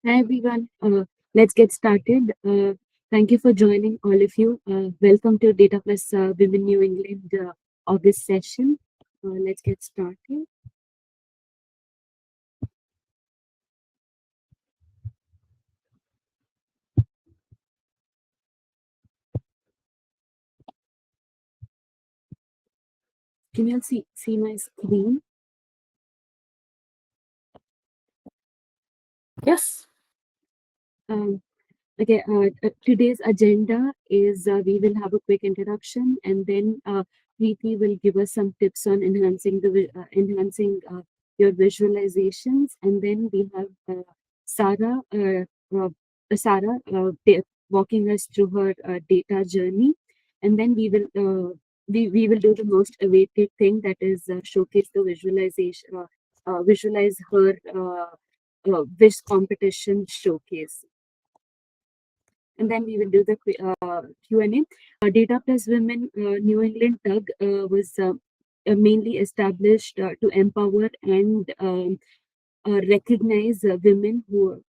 Hi everyone, let's get started. Thank you for joining, all of you. Welcome to Data Plus Women New England August session. Let's get started. Can you all see my screen? Yes. Um, Okay, today's agenda is we will have a quick introduction, and then Preethi will give us some tips on enhancing your visualizations, and then we have uh, Sara walking us through her data journey, and then we will do the most awaited thing, that is showcase the visualize her wish competition showcase, and then we will do the Q&A. Data Plus Women New England TUG was mainly established to empower and recognize women who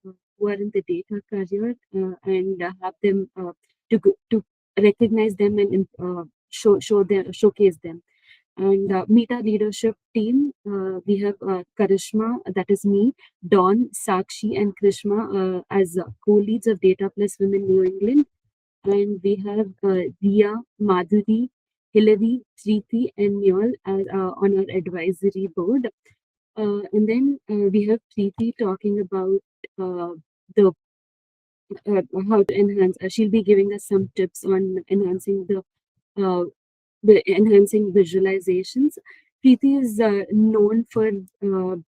are in the data career, and have them to recognize them and showcase them. And meet our leadership team. We have Karishma, that is me, Dawn, Sakshi, and Krishma as co-leads of Data Plus Women New England. And we have Dia, Madhuri, Hilary, Preethi, and Nyol as, on our advisory board. And then we have Preethi talking about the how to enhance. She'll be giving us some tips on uh, enhancing visualizations. Preeti is known for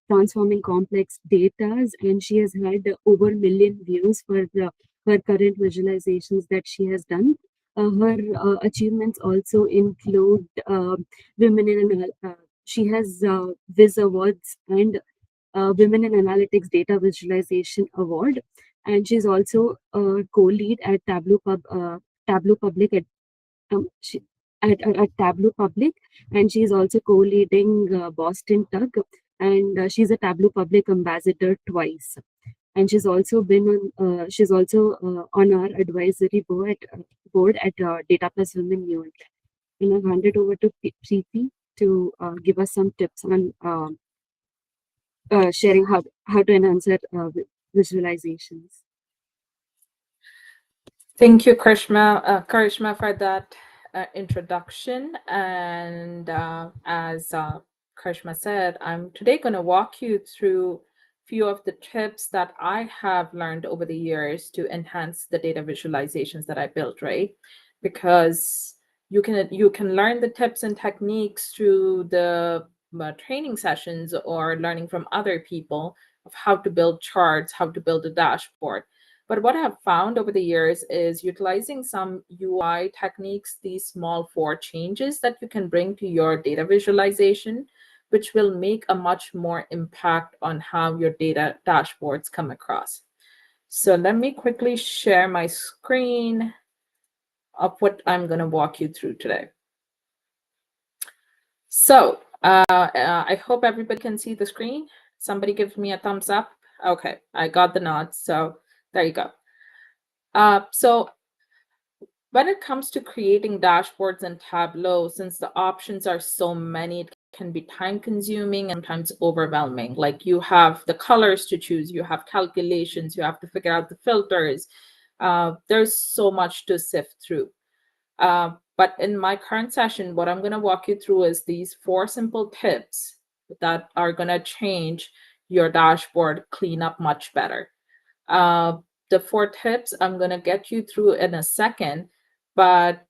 transforming complex data, and she has had over a million views for her current visualizations that she has done. Her achievements also include women in she has Viz Awards and Women in Analytics Data Visualization Award, and she's also a co-lead at Tableau Public she, at Tableau Public, and she's also co-leading Boston Tug, and she's a Tableau Public ambassador twice. And she's also on our advisory board at Data Plus Women New England. And I'll hand it over to Preeti to give us some tips on sharing how to enhance our visualizations. Thank you, Karishma, for that introduction. And as Karishma said, I'm today going to walk you through a few of the tips that I have learned over the years to enhance the data visualizations that I built, right? Because you can learn the tips and techniques through the training sessions or learning from other people of how to build charts, how to build a dashboard. But what I've found over the years is utilizing some UI techniques, these small four changes that you can bring to your data visualization, which will make a much more impact on how your data dashboards come across. So let me quickly share my screen of what I'm going to walk you through today. So I hope everybody can see the screen. Somebody give me a thumbs up. Okay, I got the nod. So there you go. So when it comes to creating dashboards and Tableau, since the options are so many, it can be time consuming and sometimes overwhelming. Like you have the colors to choose, you have calculations, you have to figure out the filters. There's so much to sift through. But in my current session, what I'm going to walk you through is these four simple tips that are going to change your dashboard cleanup much better. The four tips I'm going to get you through in a second, but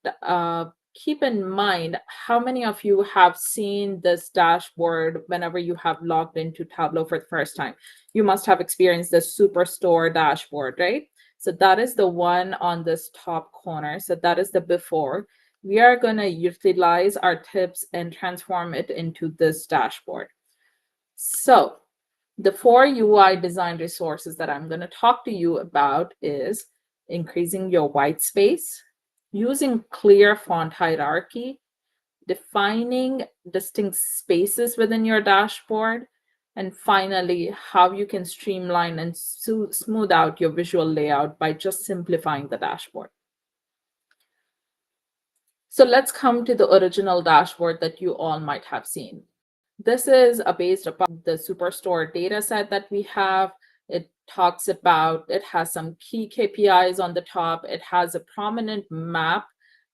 keep in mind how many of you have seen this dashboard whenever you have logged into Tableau for the first time. You must have experienced the Superstore dashboard, right? So that is the one on this top corner. So that is the before. We are going to utilize our tips and transform it into this dashboard. So the four UI design resources that I'm going to talk to you about is increasing your white space, using clear font hierarchy, defining distinct spaces within your dashboard, And finally, how you can streamline and smooth out your visual layout by just simplifying the dashboard. So let's come to the original dashboard that you all might have seen. This is based upon the Superstore data set that we have. It talks about, it has some key KPIs on the top. It has a prominent map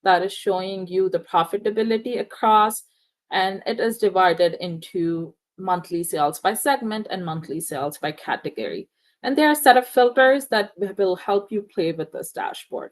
that is showing you the profitability across, and it is divided into monthly sales by segment and monthly sales by category. And there are a set of filters that will help you play with this dashboard.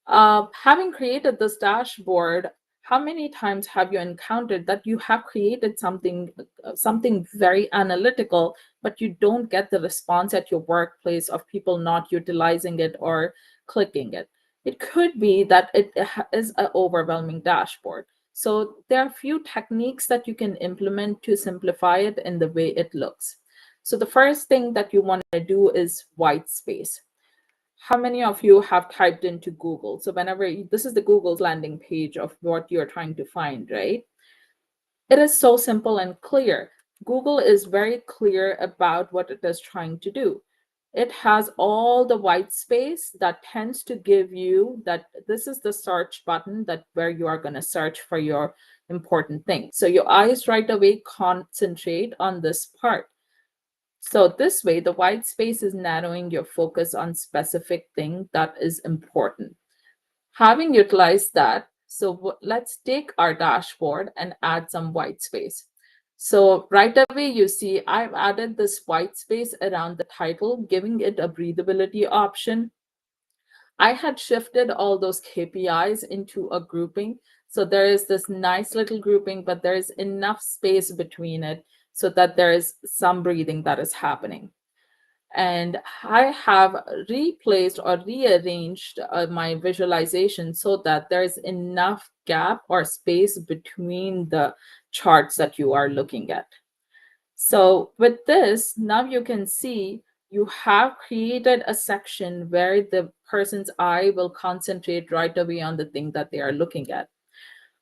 Having created this dashboard, how many times have you encountered that you have created something very analytical, but you don't get the response at your workplace of people not utilizing it or clicking it? It could be that it is an overwhelming dashboard. So there are a few techniques that you can implement to simplify it in the way it looks. So the first thing that you want to do is white space. How many of you have typed into Google? So this is the Google's landing page of what you're trying to find, right? It is so simple and clear. Google is very clear about what it is trying to do. It has all the white space that tends to give you that this is the search button that where you are going to search for your important thing. So your eyes right away concentrate on this part. So this way, the white space is narrowing your focus on specific thing that is important. Having utilized that, so let's take our dashboard and add some white space. So right away, you see I've added this white space around the title, giving it a breathability option. I had shifted all those KPIs into a grouping. So there is this nice little grouping, but there is enough space between it so that there is some breathing that is happening. And I have replaced or rearranged my visualization so that there is enough gap or space between the charts that you are looking at. So with this, now you can see you have created a section where the person's eye will concentrate right away on the thing that they are looking at.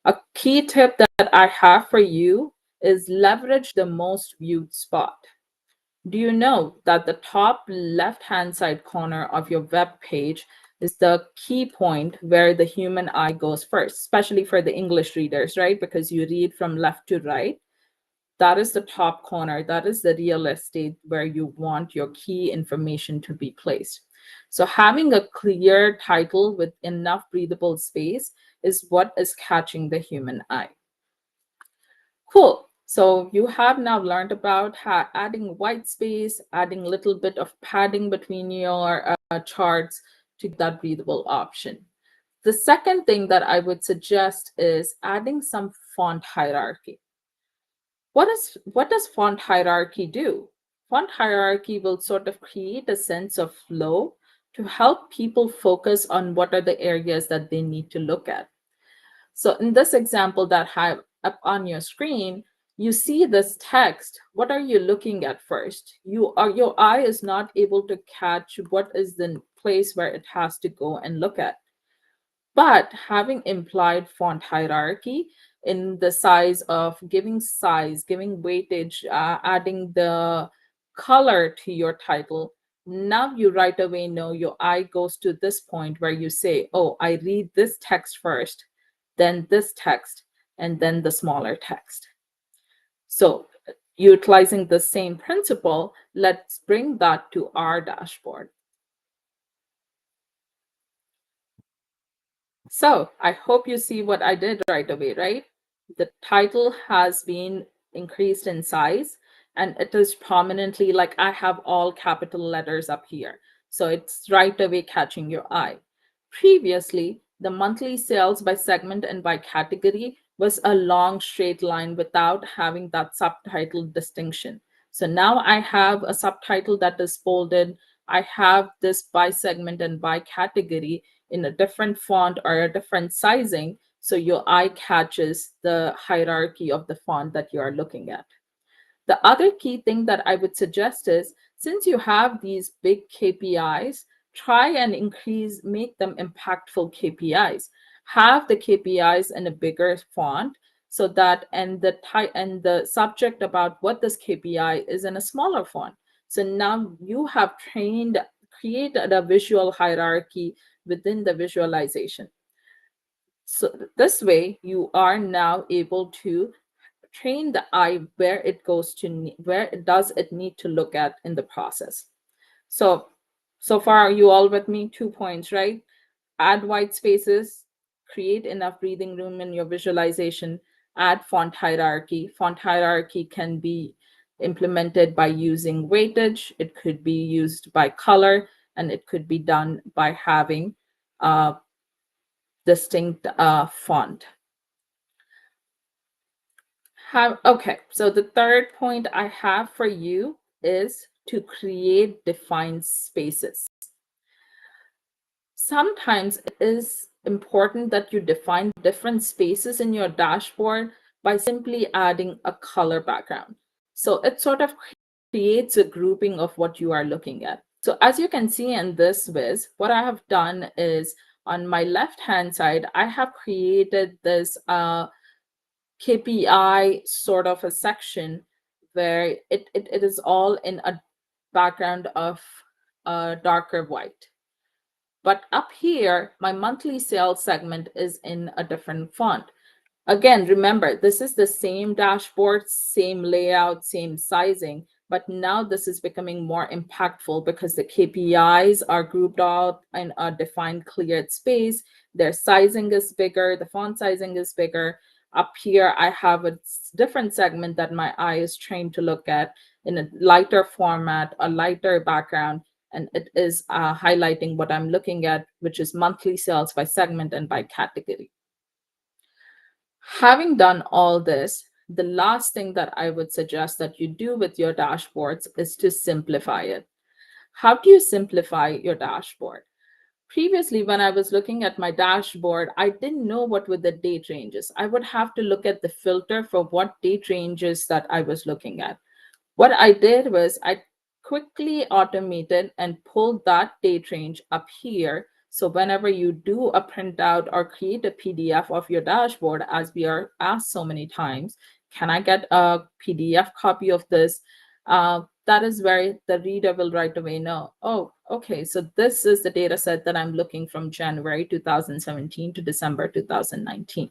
A key tip that I have for you is leverage the most viewed spot. Do you know that the top left-hand side corner of your web page is the key point where the human eye goes first, especially for the English readers, right? Because you read from left to right. That is the top corner. That is the real estate where you want your key information to be placed. So having a clear title with enough breathable space is what is catching the human eye. Cool. So you have now learned about how adding white space, adding a little bit of padding between your charts to that breathable option. The second thing that I would suggest is adding some font hierarchy. What does font hierarchy do? Font hierarchy will sort of create a sense of flow to help people focus on what are the areas that they need to look at. So in this example that I have up on your screen, you see this text. What are you looking at first? Your eye is not able to catch what is the place where it has to go and look at. But having implied font hierarchy in the size, giving weightage, adding the color to your title, now you right away know your eye goes to this point where you say, oh, I read this text first, then this text, and then the smaller text. So utilizing the same principle, let's bring that to our dashboard. So I hope you see what I did right away, right? The title has been increased in size and it is prominently like I have all capital letters up here. So it's right away catching your eye. Previously, the monthly sales by segment and by category was a long straight line without having that subtitle distinction. So now I have a subtitle that is bolded. I have this by segment and by category in a different font or a different sizing, so your eye catches the hierarchy of the font that you are looking at. The other key thing that I would suggest is, since you have these big KPIs, try and make them impactful KPIs. Have the KPIs in a bigger font so that, and the type and the subject about what this KPI is in a smaller font. So now you have created a visual hierarchy within the visualization. So this way you are now able to train the eye where it goes to, where it does it need to look at in the process. So far, are you all with me? 2 points, right? Add white spaces, create enough breathing room in your visualization, add font hierarchy. Font hierarchy can be implemented by using weightage, it could be used by color, and it could be done by having a distinct font. Okay, so the third point I have for you is to create defined spaces. Sometimes it is important that you define different spaces in your dashboard by simply adding a color background. So it sort of creates a grouping of what you are looking at. So as you can see in this viz, what I have done is on my left-hand side, I have created this KPI sort of a section where it is all in a background of darker white. But up here, my monthly sales segment is in a different font. Again, remember, this is the same dashboard, same layout, same sizing, but now this is becoming more impactful because the KPIs are grouped out in a defined cleared space. Their sizing is bigger, the font sizing is bigger. Up here, I have a different segment that my eye is trained to look at in a lighter format, a lighter background, and it is highlighting what I'm looking at, which is monthly sales by segment and by category. Having done all this, the last thing that I would suggest that you do with your dashboards is to simplify it. How do you simplify your dashboard? Previously, when I was looking at my dashboard, I didn't know what were the date ranges. I would have to look at the filter for what date ranges that I was looking at. What I did was I quickly automated and pulled that date range up here. So whenever you do a printout or create a PDF of your dashboard, as we are asked so many times, can I get a PDF copy of this? That is where the reader will right away know, oh, okay, so this is the data set that I'm looking from January 2017 to December 2019.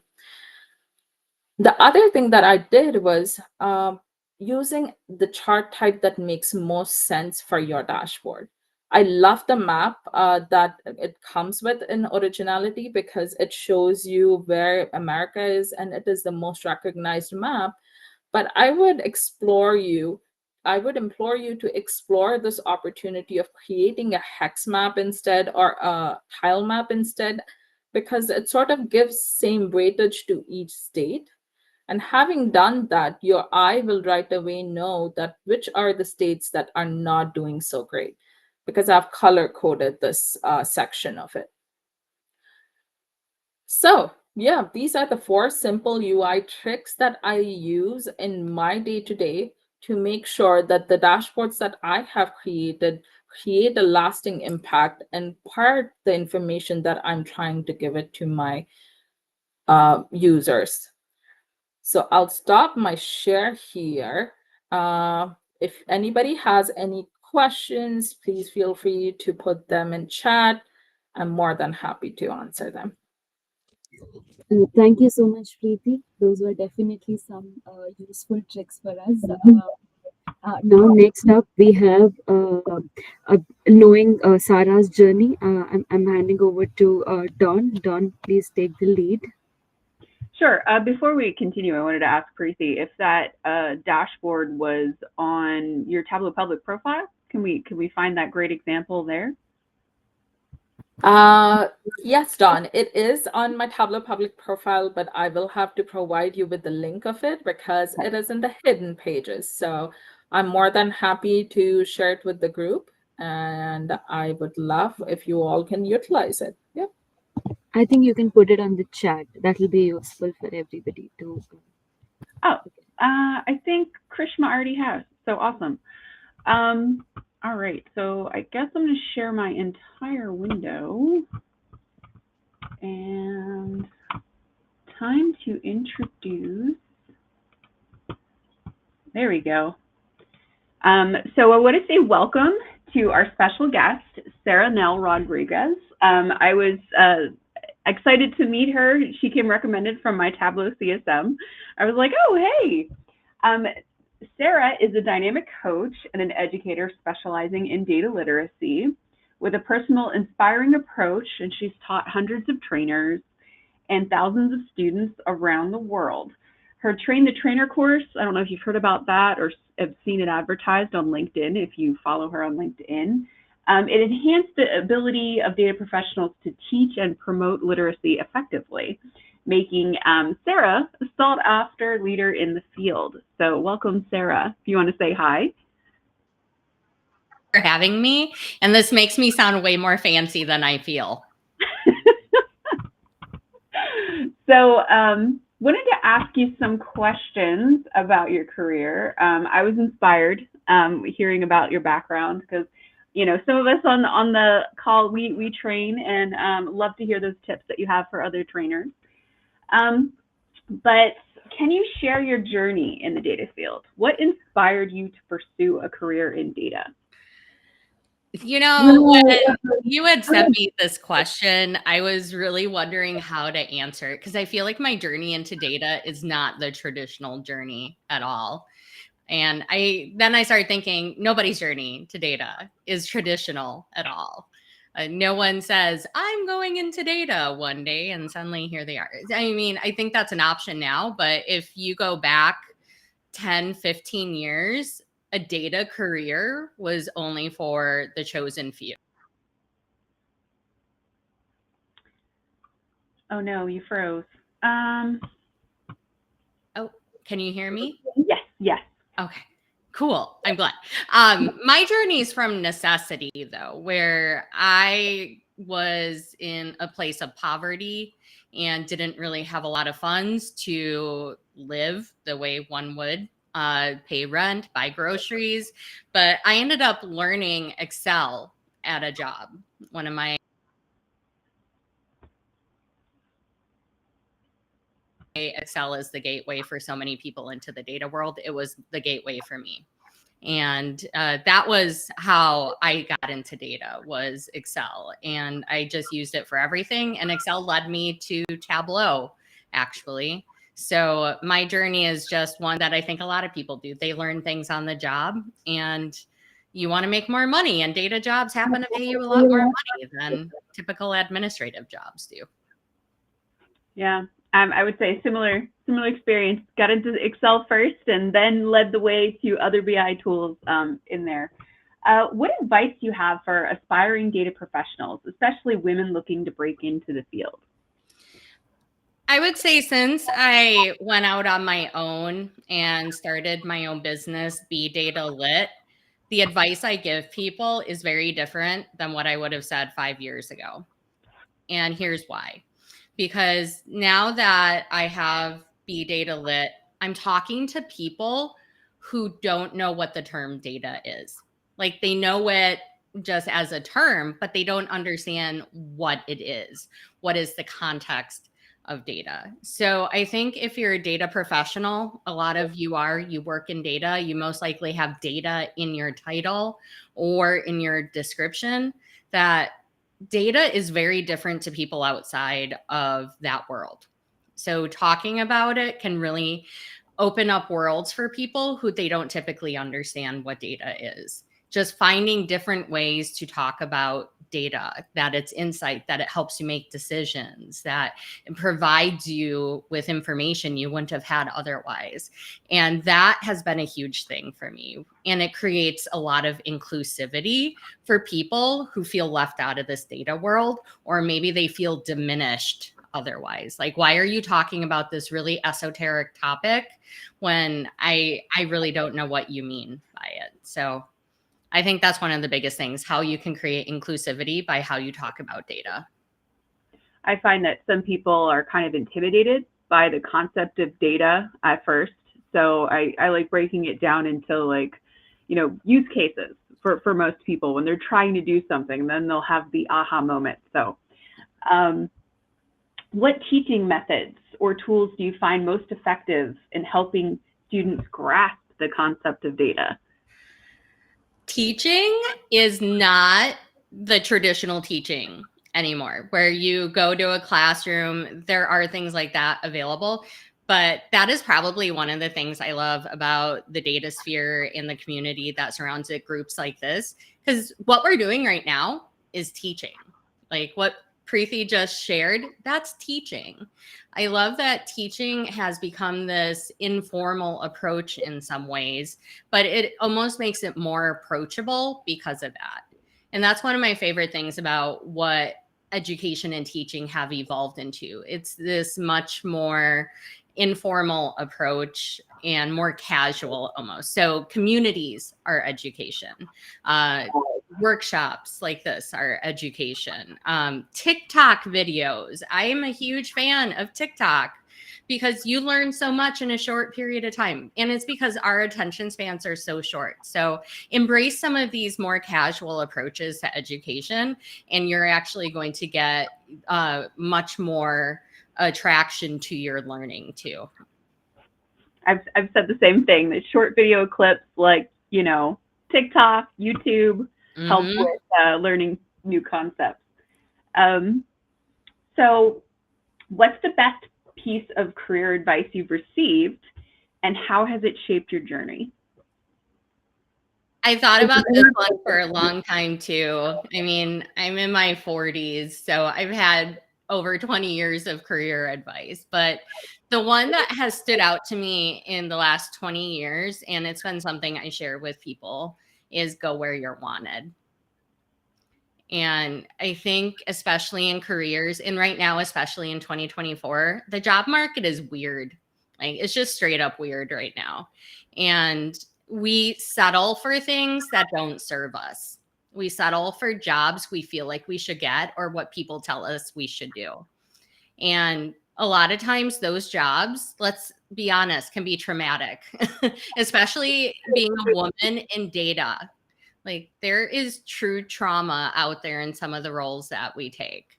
The other thing that I did was using the chart type that makes most sense for your dashboard. I love the map that it comes with in Originality because it shows you where America is and it is the most recognized map. But I would implore you to explore this opportunity of creating a hex map instead or a tile map instead, because it sort of gives same weightage to each state. And having done that, your eye will right away know that which are the states that are not doing so great, because I've color coded this section of it. So yeah, these are the 4 simple UI tricks that I use in my day-to-day to make sure that the dashboards that I have created create a lasting impact and part the information that I'm trying to give it to my users. So I'll stop my share here. If anybody has any questions, please feel free to put them in chat. I'm more than happy to answer them. Thank you so much, Preeti. Those were definitely some useful tricks for us. Now, next up, we have knowing Sarah's journey. I'm handing over to Dawn. Dawn, please take the lead. Sure. Before we continue, I wanted to ask Preethi if that dashboard was on your Tableau Public profile. Can we find that great example there? Yes, Dawn, it is on my Tableau Public profile, but I will have to provide you with the link of it because it is in the hidden pages. So I'm more than happy to share it with the group, and I would love if you all can utilize it. Yep. I think you can put it on the chat. That will be useful for everybody to. Oh, I think Krishma already has. So awesome. All right. So I guess I'm going to share my entire window and time to introduce, there we go. So I want to say welcome to our special guest, Sara Nell-Rodriguez. I was excited to meet her. She came recommended from my Tableau CSM. I was like, oh, hey. Sara is a dynamic coach and an educator specializing in data literacy with a personal, inspiring approach, and she's taught hundreds of trainers and thousands of students around the world. Her Train the Trainer course, I don't know if you've heard about that or have seen it advertised on LinkedIn, if you follow her on LinkedIn. It enhanced the ability of data professionals to teach and promote literacy effectively, making Sara a sought-after leader in the field. So welcome, Sara. If you want to say hi. For having me, and this makes me sound way more fancy than I feel. So wanted to ask you some questions about your career. I was inspired hearing about your background because, you know, some of us on the call, we train and love to hear those tips that you have for other trainers. But can you share your journey in the data field? What inspired you to pursue a career in data? You know, when you had sent me this question, I was really wondering how to answer it because I feel like my journey into data is not the traditional journey at all. And then I started thinking nobody's journey to data is traditional at all. No one says, I'm going into data one day and suddenly here they are. I mean, I think that's an option now, but if you go back 10, 15 years, a data career was only for the chosen few. Oh no, you froze. Oh, can you hear me? Yes. Okay, cool. I'm glad. My journey is from necessity, though, where I was in a place of poverty and didn't really have a lot of funds to live the way one would. Pay rent, buy groceries, but I ended up learning Excel at a job. One of my Excel is the gateway for so many people into the data world. It was the gateway for me. And that was how I got into data, was Excel. And I just used it for everything. And Excel led me to Tableau, actually. So my journey is just one that I think a lot of people do. They learn things on the job, and you want to make more money, and data jobs happen to pay you a lot more money than typical administrative jobs do. Yeah, I would say similar experience. Got into Excel first and then led the way to other BI tools in there. What advice do you have for aspiring data professionals, especially women looking to break into the field? I would say since I went out on my own and started my own business, Be Data Lit, the advice I give people is very different than what I would have said 5 years ago. And here's why. Because now that I have Be Data Lit, I'm talking to people who don't know what the term data is. Like, they know it just as a term, but they don't understand what it is. What is the context of data? So I think if you're a data professional, a lot of you work in data, you most likely have data in your title or in your description. That data is very different to people outside of that world. So talking about it can really open up worlds for people who they don't typically understand what data is. Just finding different ways to talk about data, that it's insight, that it helps you make decisions, that it provides you with information you wouldn't have had otherwise. And that has been a huge thing for me. And it creates a lot of inclusivity for people who feel left out of this data world, or maybe they feel diminished otherwise. Like, why are you talking about this really esoteric topic when I really don't know what you mean by it? So I think that's one of the biggest things, how you can create inclusivity by how you talk about data. I find that some people are kind of intimidated by the concept of data at first. So I like breaking it down into, like, you know, use cases for most people when they're trying to do something, and then they'll have the aha moment. So what teaching methods or tools do you find most effective in helping students grasp the concept of data? Teaching is not the traditional teaching anymore, where you go to a classroom. There are things like that available, but that is probably one of the things I love about the data sphere and the community that surrounds it, groups like this, because what we're doing right now is teaching. Like what Preethi just shared, that's teaching. I love that teaching has become this informal approach in some ways, but it almost makes it more approachable because of that. And that's one of my favorite things about what education and teaching have evolved into. It's this much more informal approach and more casual almost. So communities are education. Workshops like this are education. TikTok videos. I am a huge fan of TikTok because you learn so much in a short period of time. And it's because our attention spans are so short. So embrace some of these more casual approaches to education, and you're actually going to get much more attraction to your learning too. I've said the same thing. The short video clips like, TikTok, YouTube help with learning new concepts. So what's the best piece of career advice you've received, and how has it shaped your journey? I thought about this one for a long time too. I mean, I'm in my 40s, so I've had over 20 years of career advice, but the one that has stood out to me in the last 20 years, and it's been something I share with people, is go where you're wanted. And I think especially in careers, and right now, especially in 2024, the job market is weird. Like it's just straight up weird right now. And we settle for things that don't serve us. We settle for jobs we feel like we should get or what people tell us we should do. And a lot of times those jobs, let's be honest, can be traumatic, especially being a woman in data. Like there is true trauma out there in some of the roles that we take,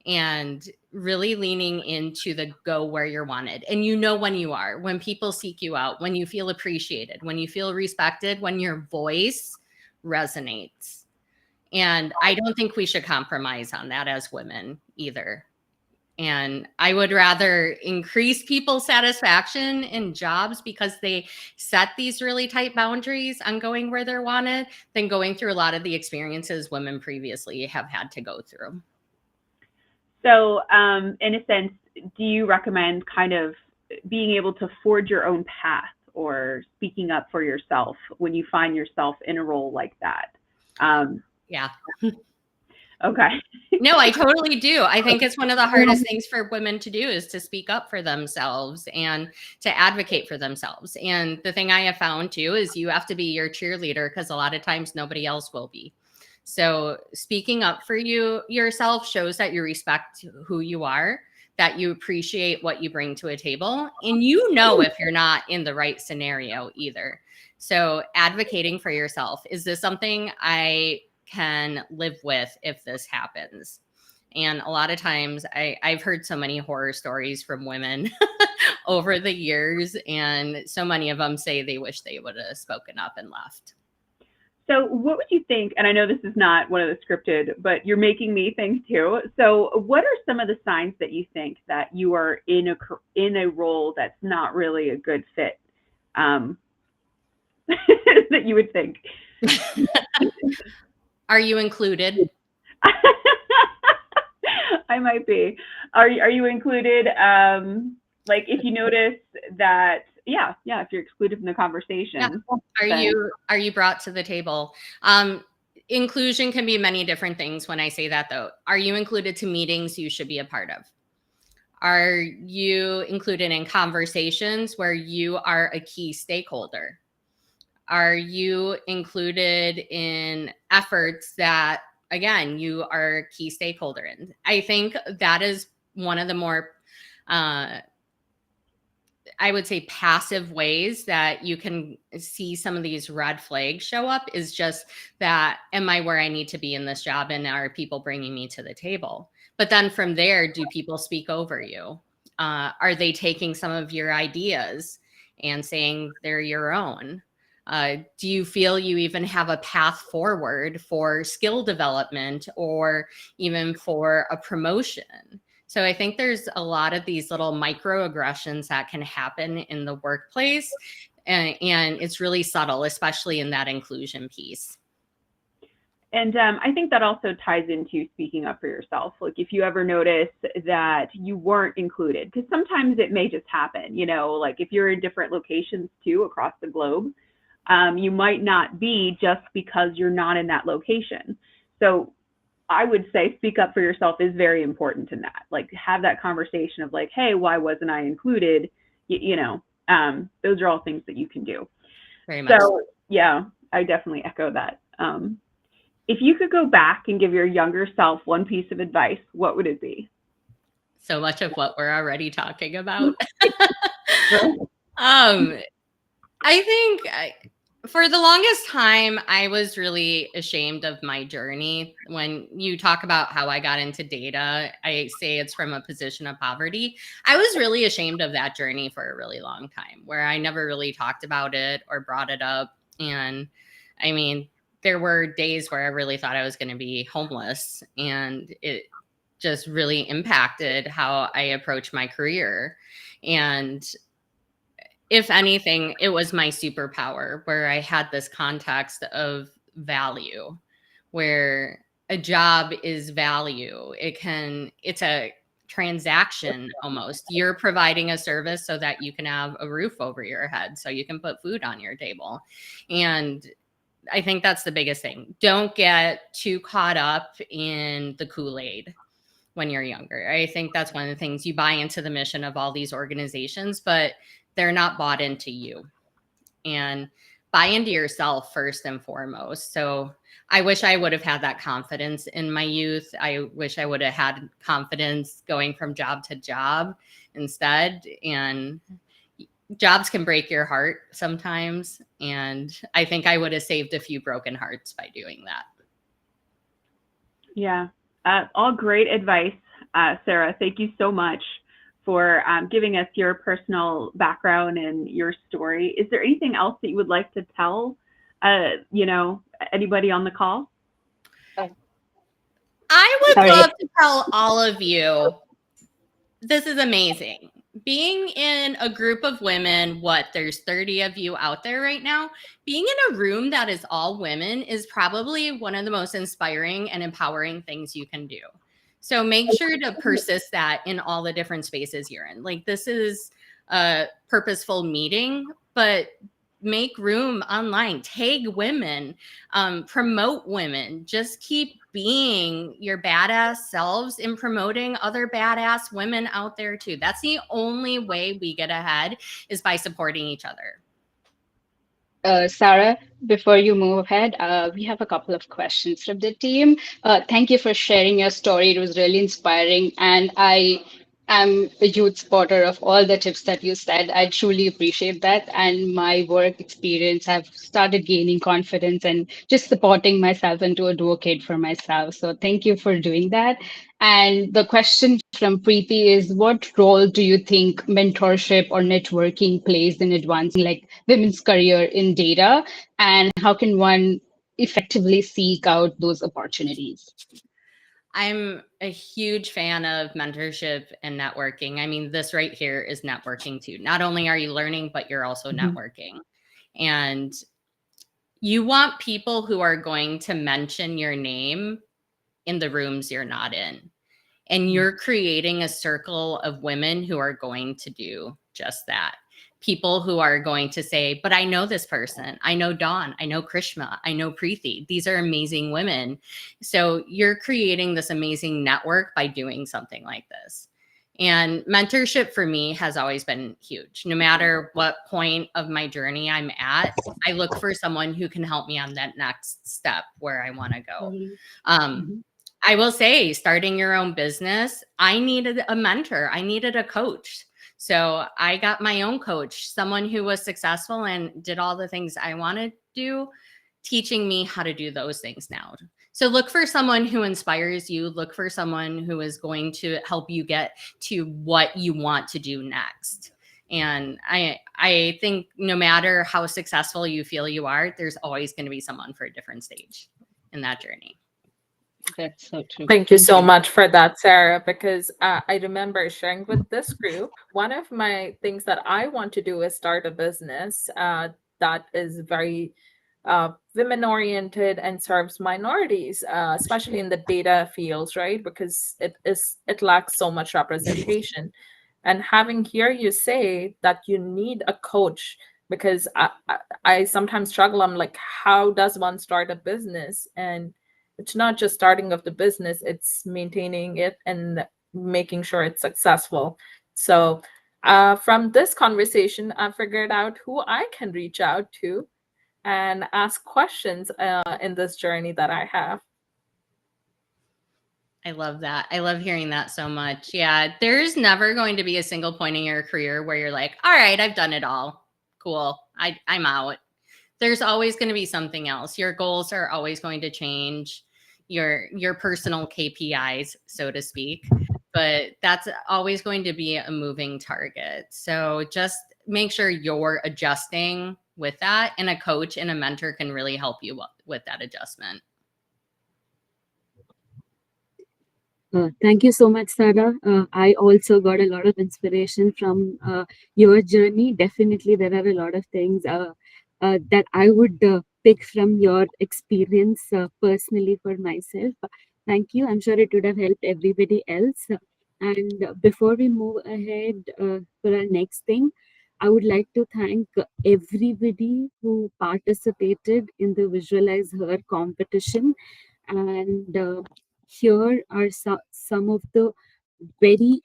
and really leaning into the go where you're wanted. And when you are, when people seek you out, when you feel appreciated, when you feel respected, when your voice resonates. And I don't think we should compromise on that as women either. And I would rather increase people's satisfaction in jobs because they set these really tight boundaries on going where they're wanted than going through a lot of the experiences women previously have had to go through. So in a sense, do you recommend kind of being able to forge your own path or speaking up for yourself when you find yourself in a role like that? Yeah. Okay. No, I totally do. I think it's one of the hardest things for women to do is to speak up for themselves and to advocate for themselves. And the thing I have found too is you have to be your cheerleader because a lot of times nobody else will be. So speaking up for yourself shows that you respect who you are, that you appreciate what you bring to a table, and if you're not in the right scenario either. So advocating for yourself, is this something I can live with if this happens? And a lot of times I've heard so many horror stories from women over the years, and so many of them say they wish they would have spoken up and left. So what would you think, and I know this is not one of the scripted, but you're making me think too. So what are some of the signs that you think that you are in a role that's not really a good fit, that you would think? Are you included? I might be. Are you included? Like if you notice that, if you're excluded from the conversation. Yeah. Are you brought to the table? Inclusion can be many different things when I say that though. Are you included to meetings you should be a part of? Are you included in conversations where you are a key stakeholder? Are you included in efforts that, again, you are a key stakeholder in? I think that is one of the more, I would say, passive ways that you can see some of these red flags show up is just that, am I where I need to be in this job? And are people bringing me to the table? But then from there, do people speak over you? Are they taking some of your ideas and saying they're your own? Do you feel you even have a path forward for skill development or even for a promotion? So I think there's a lot of these little microaggressions that can happen in the workplace. And it's really subtle, especially in that inclusion piece. And I think that also ties into speaking up for yourself. Like if you ever notice that you weren't included, because sometimes it may just happen, you know, like if you're in different locations too across the globe, you might not be just because you're not in that location. So I would say speak up for yourself is very important in that. Like have that conversation of like, hey, why wasn't I included? You know, those are all things that you can do. Very much. So yeah, I definitely echo that. If you could go back and give your younger self one piece of advice, what would it be? So much of what we're already talking about. I think for the longest time, I was really ashamed of my journey. When you talk about how I got into data, I say it's from a position of poverty. I was really ashamed of that journey for a really long time, where I never really talked about it or brought it up. And I mean, there were days where I really thought I was going to be homeless, and it just really impacted how I approach my career. And if anything, it was my superpower, where I had this context of value, where a job is value. It's a transaction almost. You're providing a service so that you can have a roof over your head, so you can put food on your table. And I think that's the biggest thing. Don't get too caught up in the Kool-Aid when you're younger. I think that's one of the things. You buy into the mission of all these organizations, but they're not bought into you. And buy into yourself first and foremost. So I wish I would have had that confidence in my youth. I wish I would have had confidence going from job to job instead. And jobs can break your heart sometimes. And I think I would have saved a few broken hearts by doing that. Yeah, all great advice, Sarah. Thank you so much for giving us your personal background and your story. Is there anything else that you would like to tell, you know, anybody on the call? I would love to tell all of you, this is amazing. Being in a group of women, there's 30 of you out there right now. Being in a room that is all women is probably one of the most inspiring and empowering things you can do. So make sure to persist that in all the different spaces you're in. Like, this is a purposeful meeting, but make room online, tag women, promote women, just keep being your badass selves and promoting other badass women out there too. That's the only way we get ahead, is by supporting each other. Sarah, before you move ahead, we have a couple of questions from the team. Thank you for sharing your story. It was really inspiring. And I am a huge supporter of all the tips that you said. I truly appreciate that. And my work experience, I've started gaining confidence and just supporting myself and to advocate for myself. So thank you for doing that. And the question from Preethi is, what role do you think mentorship or networking plays in advancing like women's career in data? And how can one effectively seek out those opportunities? I'm a huge fan of mentorship and networking. I mean, this right here is networking too. Not only are you learning, but you're also networking. And you want people who are going to mention your name in the rooms you're not in. And you're creating a circle of women who are going to do just that. People who are going to say, but I know this person. I know Dawn. I know Krishma. I know Preethi. These are amazing women. So you're creating this amazing network by doing something like this. And mentorship for me has always been huge. No matter what point of my journey I'm at, I look for someone who can help me on that next step where I want to go. I will say, starting your own business, I needed a mentor. I needed a coach. So I got my own coach, someone who was successful and did all the things I wanted to do, teaching me how to do those things now. So look for someone who inspires you. Look for someone who is going to help you get to what you want to do next. And I think no matter how successful you feel you are, there's always going to be someone for a different stage in that journey. That's so true. Thank you so much for that, Sarah, because I remember sharing with this group, one of my things that I want to do is start a business that is very women oriented and serves minorities, especially in the data fields, right? Because it lacks so much representation. And having hear you say that you need a coach, because I sometimes struggle. I'm like, how does one start a business? And it's not just starting of the business, it's maintaining it and making sure it's successful. So from this conversation, I figured out who I can reach out to and ask questions in this journey that I have. I love that. I love hearing that so much. Yeah, there's never going to be a single point in your career where you're like, all right, I've done it all. Cool. I'm out. There's always going to be something else. Your goals are always going to change, your personal KPIs, so to speak. But that's always going to be a moving target. So just make sure you're adjusting with that, and a coach and a mentor can really help you with that adjustment. Thank you so much, Sara. I also got a lot of inspiration from your journey. Definitely, there are a lot of things that I would pick from your experience personally for myself. Thank you. I'm sure it would have helped everybody else. And before we move ahead for our next thing, I would like to thank everybody who participated in the Visualize Her competition. And here are some of the very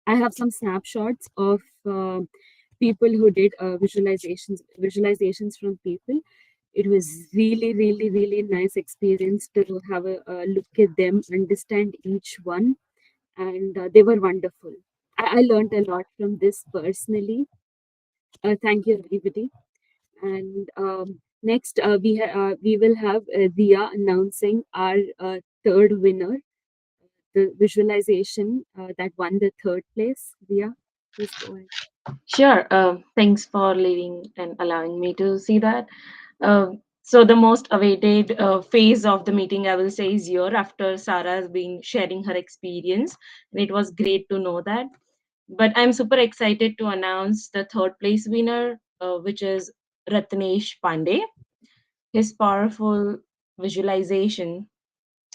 I have some snapshots of people who did visualizations from people. It was really nice experience to have a look at them, understand each one, and they were wonderful. I learned a lot from this personally. Thank you, everybody. And next, we will have Dia announcing our third winner, the visualization that won the third place. Dia, please go ahead. Sure. Thanks for leaving and allowing me to see that. So the most awaited phase of the meeting, I will say, is here after Sarah has been sharing her experience, and it was great to know that. But I'm super excited to announce the third place winner, which is Ratnesh Pandey. His powerful visualization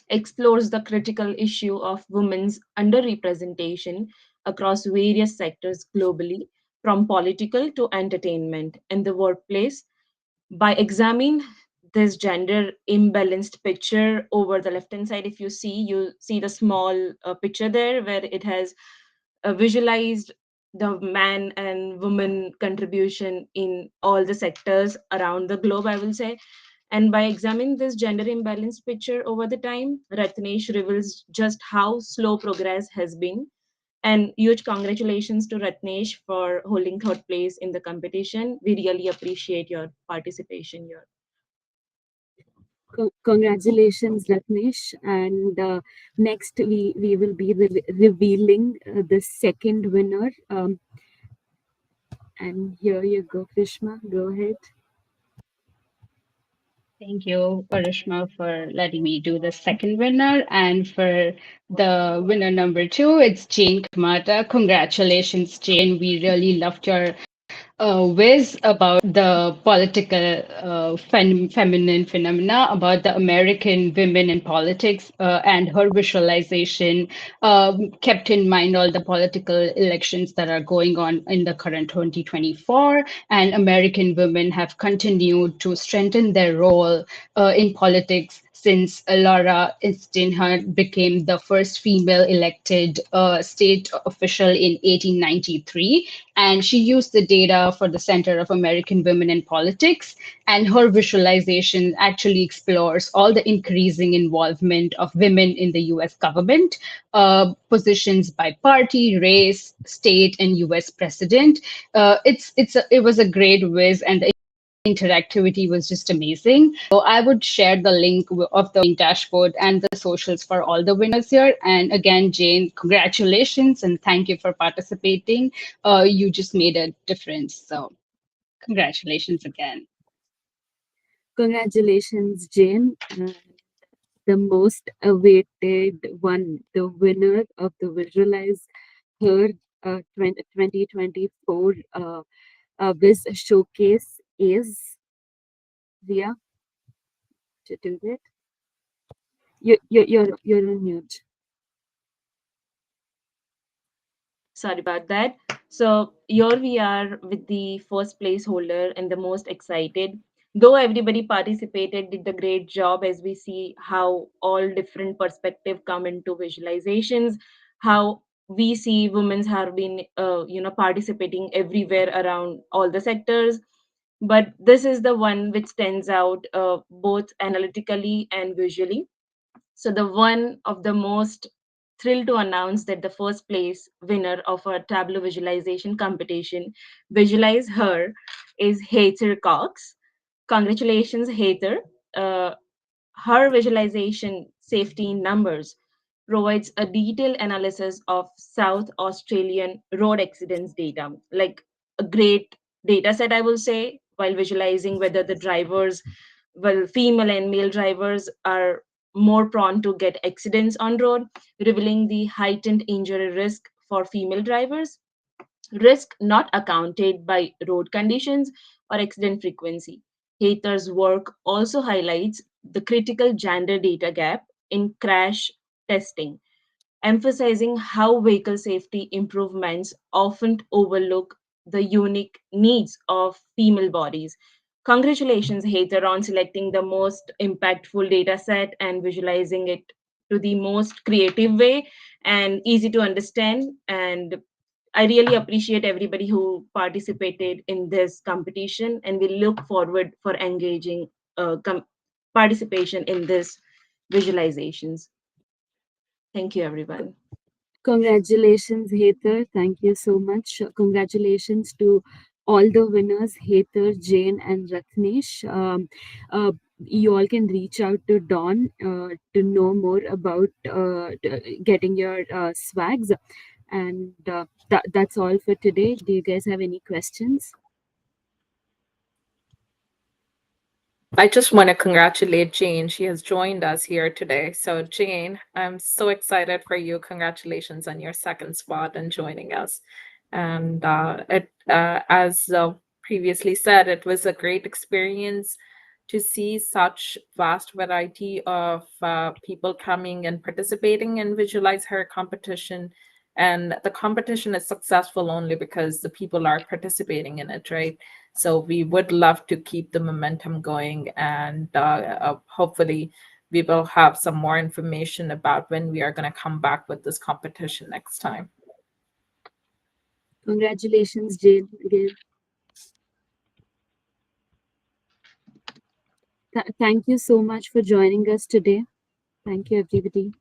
explores the critical issue of women's underrepresentation across various sectors globally, from political to entertainment and the workplace. By examining this gender imbalanced picture over the left hand side, if you see the small picture there where it has visualized the man and woman contribution in all the sectors around the globe, I will say. And by examining this gender imbalance picture over the time, Ratnesh reveals just how slow progress has been. And huge congratulations to Ratnesh for holding third place in the competition. We really appreciate your participation here. Congratulations, Ratnesh. And next, we will be revealing the second winner. And here you go, Krishma. Go ahead. Thank you, Parishma, for letting me do the second winner. And for the winner number 2, it's Jane Kamata. Congratulations, Jane. We really loved your whiz about the political feminine phenomena, about the American women in politics, and her visualization kept in mind all the political elections that are going on in the current 2024. And American women have continued to strengthen their role in politics since Laura Insteinhardt became the first female elected state official in 1893. And she used the data for the Center of American Women in Politics. And her visualization actually explores all the increasing involvement of women in the US government, positions by party, race, state, and US president. It was a great whiz, and the interactivity was just amazing. So I would share the link of the dashboard and the socials for all the winners here. And again, Jane, congratulations and thank you for participating. You just made a difference. So congratulations again. Congratulations, Jane. The most awaited one, the winner of the Visualize Her 2024 Viz Showcase is Ria. To do that, you're on mute. Sorry about that. So here we are with the first place holder and the most excited. Though everybody participated, did a great job as we see how all different perspective come into visualizations, how we see women have been participating everywhere around all the sectors. But this is the one which stands out both analytically and visually. So the one of the most thrilled to announce that the first place winner of our Tableau visualization competition, Visualize Her, is Heather Cox. Congratulations, Heather. Uh, Her visualization safety in numbers provides a detailed analysis of South Australian road accidents data, like a great data set, I will say, while visualizing whether the drivers, well, female and male drivers are more prone to get accidents on road, revealing the heightened injury risk for female drivers, risk not accounted by road conditions or accident frequency. Heather's work also highlights the critical gender data gap in crash testing, emphasizing how vehicle safety improvements often overlook the unique needs of female bodies. Congratulations, Heather, on selecting the most impactful data set and visualizing it to the most creative way and easy to understand. And I really appreciate everybody who participated in this competition, and we look forward for engaging participation in this visualizations. Thank you, everyone. Congratulations, Heather. Thank you so much. Congratulations to all the winners, Heather, Jane, and Ratnesh. You all can reach out to Dawn to know more about getting your swags. And that's all for today. Do you guys have any questions? I just want to congratulate Jane. She has joined us here today. So, Jane, I'm so excited for you. Congratulations on your second spot and joining us. And as previously said, it was a great experience to see such vast variety of people coming and participating in Visualize Her competition. And the competition is successful only because the people are participating in it, right? So we would love to keep the momentum going, and hopefully we will have some more information about when we are going to come back with this competition next time. Congratulations, Jane, again. Thank you so much for joining us today. Thank you, everybody.